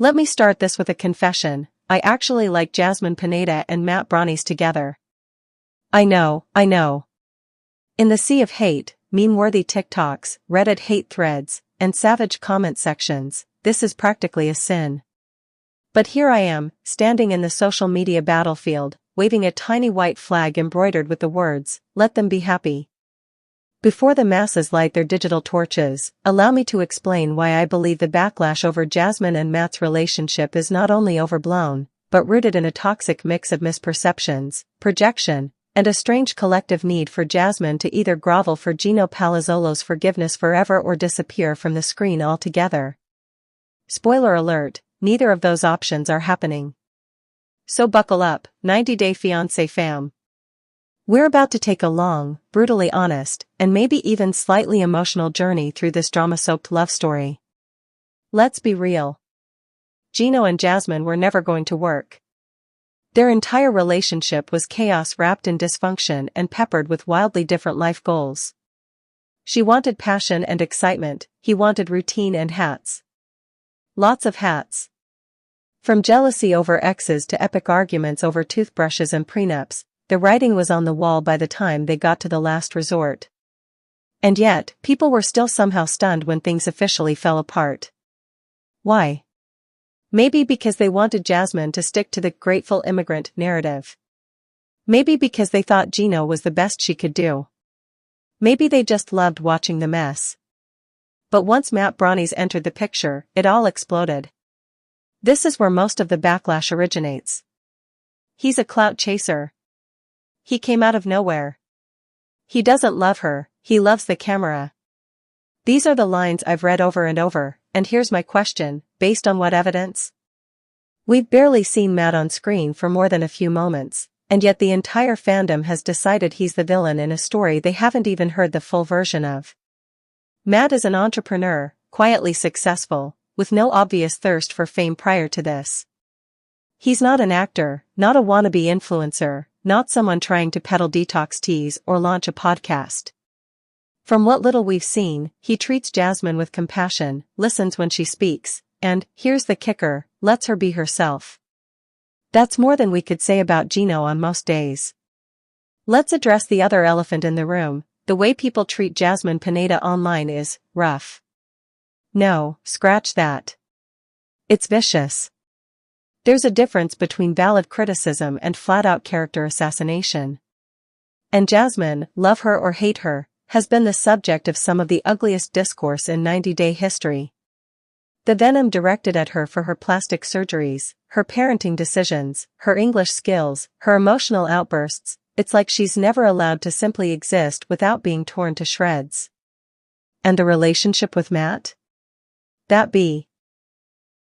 Let me start this with a confession. I actually like Jasmine Pineda and Branis together. I know. In the sea of hate, meme-worthy TikToks, Reddit hate threads, and savage comment sections, this is practically a sin. But here I am, standing in the social media battlefield, waving a tiny white flag embroidered with the words, "Let them be happy." Before the masses light their digital torches, allow me to explain why I believe the backlash over Jasmine and Matt's relationship is not only overblown, but rooted in a toxic mix of misperceptions, projection, and a strange collective need for Jasmine to either grovel for Gino Palazzolo's forgiveness forever or disappear from the screen altogether. Spoiler alert, neither of those options are happening. So buckle up, 90-Day Fiancé fam. We're about to take a long, brutally honest, and maybe even slightly emotional journey through this drama-soaked love story. Let's be real. Gino and Jasmine were never going to work. Their entire relationship was chaos wrapped in dysfunction and peppered with wildly different life goals. She wanted passion and excitement, he wanted routine and hats. Lots of hats. From jealousy over exes to epic arguments over toothbrushes and prenups, the writing was on the wall by the time they got to the last resort. And yet, people were still somehow stunned when things officially fell apart. Why? Maybe because they wanted Jasmine to stick to the grateful immigrant narrative. Maybe because they thought Gino was the best she could do. Maybe they just loved watching the mess. But once Branis entered the picture, it all exploded. This is where most of the backlash originates. He's a clout chaser. He came out of nowhere. He doesn't love her, he loves the camera. These are the lines I've read over and over, and here's my question, based on what evidence? We've barely seen Matt on screen for more than a few moments, and yet the entire fandom has decided he's the villain in a story they haven't even heard the full version of. Matt is an entrepreneur, quietly successful, with no obvious thirst for fame prior to this. He's not an actor, not a wannabe influencer, not someone trying to peddle detox teas or launch a podcast. From what little we've seen, he treats Jasmine with compassion, listens when she speaks, and, here's the kicker, lets her be herself. That's more than we could say about Gino on most days. Let's address the other elephant in the room. The way people treat Jasmine Pineda online is rough. No, scratch that. It's vicious. There's a difference between valid criticism and flat-out character assassination. And Jasmine, love her or hate her, has been the subject of some of the ugliest discourse in 90-day history. The venom directed at her for her plastic surgeries, her parenting decisions, her English skills, her emotional outbursts, it's like she's never allowed to simply exist without being torn to shreds. And the relationship with Matt? That be.